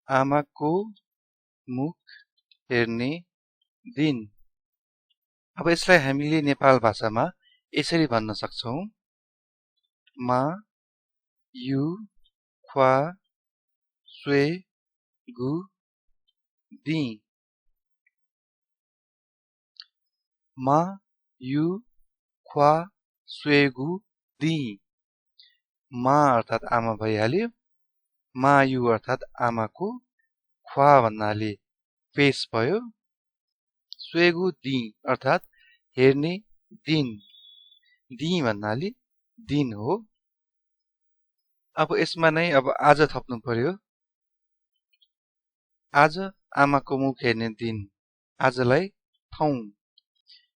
आमाको मुख हेर्ने दिन। अब यसलाई हामीले नेपाल भाषामा यसरी भन्न सक्छौं मा यु ख्वा स्वे गु दि। मा यु ख्वा स्वे गु दि। मा अर्थात आमा भइहाल्यो, मा यु अर्थात आमाको, ख्वा भन्नाले फेस भयो, स्वेगु दि अर्थात हेर्ने दिन, दि भन्नाले दिन हो। अब यसमा नै अब आज थप्नु पर्यो। आज आमाको मुख हेर्ने दिन। आजलाई थौं।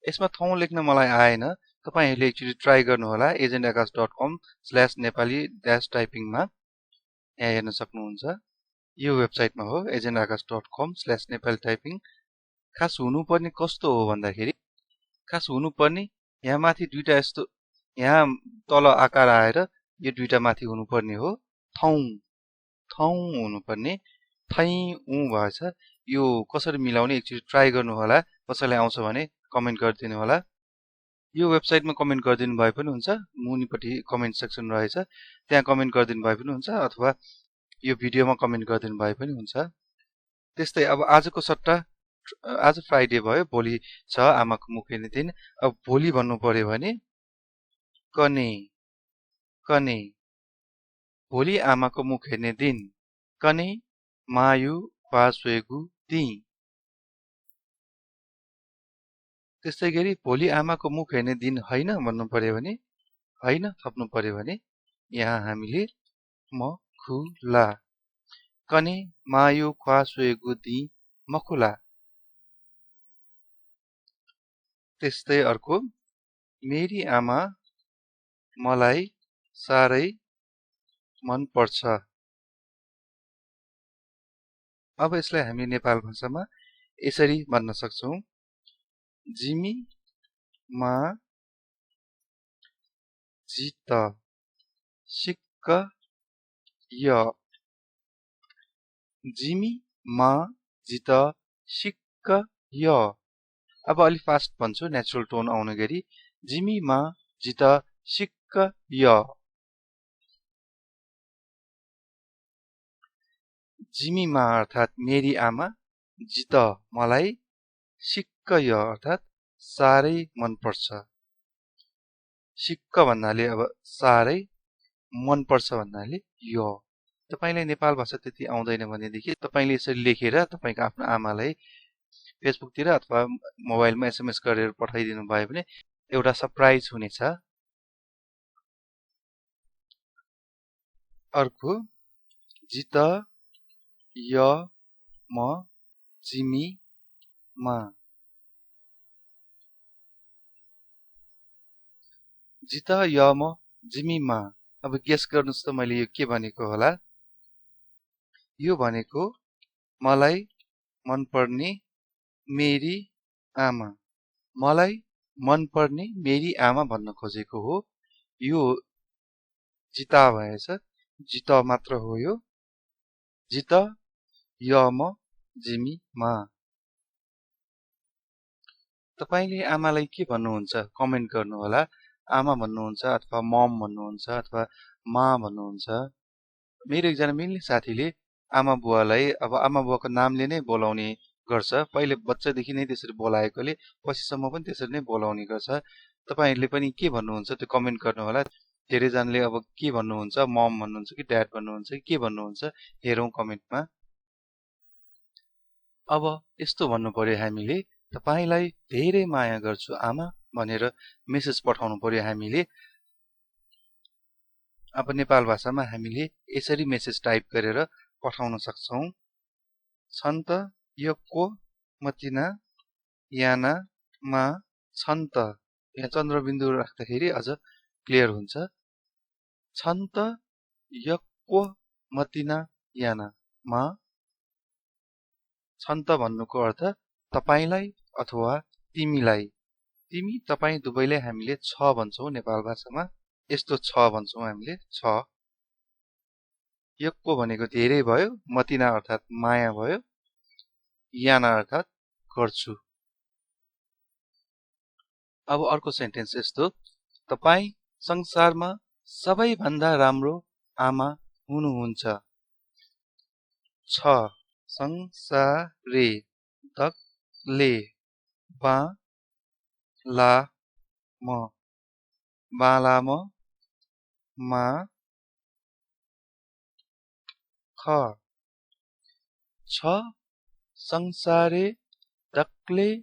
यसमा थौं लेख्न मलाई आएन, तपाईहरुले एकचोटी ट्राई गर्नु होला agentacast.com/nepali-typing मा यहाँ हेर्न सक्नुहुन्छ। यो वेबसाइटमा हो agentacast.com/nepali-typing। खास हुनुपर्ने कस्तो हो भन्दाखेरि खास हुनुपर्ने यहाँ माथि दुईटा यस्तो यहाँ तल आकार आएर यो दुईटा माथि हुनुपर्ने हो थौं। थौं हुनुपर्ने थै उ भएछ। यो कसरी मिलाउने एकचोटी ट्राई गर्नु होला। कसैलाई आउँछ भने कमेन्ट गरिदिनु होला। यो वेबसाइटमा कमेन्ट गरिदिनु भए पनि हुन्छ, मुनिपट्टि कमेन्ट सेक्सन रहेछ त्यहाँ कमेन्ट गरिदिनु भए पनि हुन्छ, अथवा यो भिडियोमा कमेन्ट गरिदिनु भए पनि हुन्छ। त्यस्तै अब आजको सट्टा आज फ्राइडे भयो, भोलि छ आमाको मुख हेर्ने दिन। अब भोलि भन्नु पर्यो भने कने कने। भोलि आमाको मुख हेर्ने दिन कने मा यु ख्वा स्वे गु दि। त्यस्तै गरी भोलि आमाको मुख हेर्ने दिन होइन भन्नु पर्यो भने होइन थप्नु पर्यो भने यहाँ हामीले मखुला कने मा यु ख्वा स्वे गु दि मखुला। त्यस्तै अर्को मेरी आमा मलाई सारै मन पर्छ। अब यसलाई हामी नेपाल भाषामा यसरी भन्न सक्छौं जिमी मा जिता सिक्क य। जिमी मा जिता सिक्क य। अब अलि फास्ट भन्छु नेचुरल टोन आउने गरी जिमी मा जिता सिक्क य। जिमी मा अर्थात मेरी आमा, जित मलाई, सिक्क य अर्थात सारै मन पर्छ। सिक्क भन्नाले अब सारै, मन पर्छ भन्नाले य। तपाईलाई नेपाल भाषा त्यति आउँदैन भनेदेखि तपाईले यसरी लेखेर तपाईको आफ्नो आमालाई फेसबुकतिर अथवा मोबाइलमा एसएमएस गरेर पठाइदिनु भयो भने एउटा सरप्राइज हुनेछ। अर्को जित यमह जिमी मा। जित यमह जिमी मा। अब गेस गर्नुस् त मैले यो के भनेको होला। यो भनेको मलाई मन पर्ने मेरी आमा। मलाई मन पर्ने मेरी आमा भन्न खोजेको हो। यो जिता भएछ, जित मात्र हो यो। जित यमह जिमी मा। तपाईले आमालाई के भन्नुहुन्छ कमेन्ट गर्नु होला। आमा भन्नुहुन्छ अथवा मम भन्नुहुन्छ अथवा मा भन्नुहुन्छ। मेरो एकजना मिल्ने साथीले आमा बुवालाई अब आमा बुवाको नामले नै बोलाउने गर्छ। पहिले बच्चादेखि नै त्यसरी बोलाएकोले पछिसम्म पनि त्यसरी नै बोलाउने गर्छ। तपाईहरुले पनि के भन्नुहुन्छ त्यो कमेन्ट गर्नु होला। धेरै जनाले अब के भन्नुहुन्छ, मम भन्नुहुन्छ कि ड्याड भन्नुहुन्छ कि के भन्नुहुन्छ हेरौं कमेन्टमा। अब यस्तो भन्नु पर्यो हामीले तपाईलाई धेरै माया गर्छु आमा भनेर मेसेज पठाउनु पर्यो हामीले। अब नेपाल भाषामा हामीले यसरी मेसेज टाइप गरेर पठाउन सक्छौं। छन्त यको मतिना याना मा छन्त। यहाँ चन्द्रबिन्दु राख्दाखेरि अझ क्लियर हुन्छ। छन्त यको मतिना याना मा। छन्त भन्नुको अर्थ तपाईलाई अथवा तिमीलाई। तिमी तपाई दुवैलाई हामीले छ भन्छौं नेपाल भाषामा। यस्तो छ भन्छौं हामीले छ। यक्को भनेको धेरै भयो, मतिना अर्थात् माया भयो, याना अर्थात् गर्छु। अब अर्को सेन्टेन्स यस्तो, तपाई संसारमा सबैभन्दा राम्रो आमा हुनुहुन्छ। छ संसारे दक्ले बालाम बालाम मा ख छ संसारे दक्ले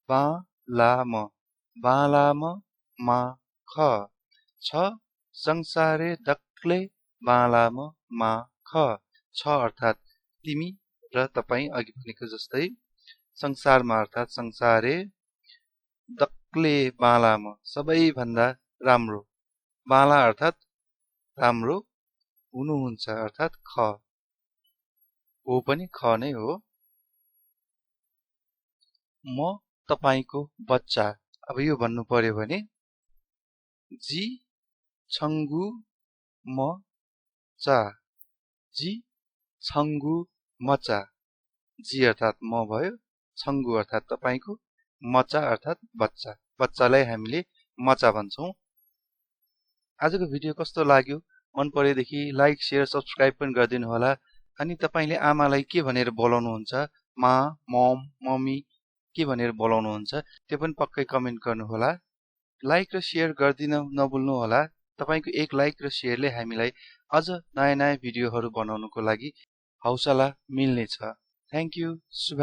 बालाम बालाम मा ख छ संसारे दक्ले बालाम मा ख छ अर्थात् तिमी र तपाई अघि भनेको जस्तै, संसारमा अर्थात् संसारे, दक्ले बालाम सबैभन्दा राम्रो, बाला अर्थात् राम्रो, हुनुहुन्छ अर्थात् ख, हो पनि ख नै हो। म तपाईको बच्चा, अब यो भन्नु पर्यो भने जी छङ्गु म चा, जी छङ्गु मचा, जी अर्थात् म भयो, छङ्गु अर्थात् तपाईको, मचा अर्थात् बच्चा, बच्चालाई हामीले मचा भन्छौं। आजको भिडियो कस्तो लाग्यो? मन परेदेखि लाइक, शेयर, सब्स्क्राइब पनि गरिदिनु होला। अनि तपाईले आमालाई के भनेर बोलाउनुहुन्छ, मा, मम, मम्मी के भनेर बोलाउनुहुन्छ, त्यो पनि पक्कै कमेन्ट गर्नु होला। लाइक र शेयर गर्दिन नभुल्नु होला। तपाईको एक लाइक र शेयरले हामीलाई अझ नयाँ भिडियोहरू बनाउनको लागि हौसला मिल्नेछ। Thank you. शुभ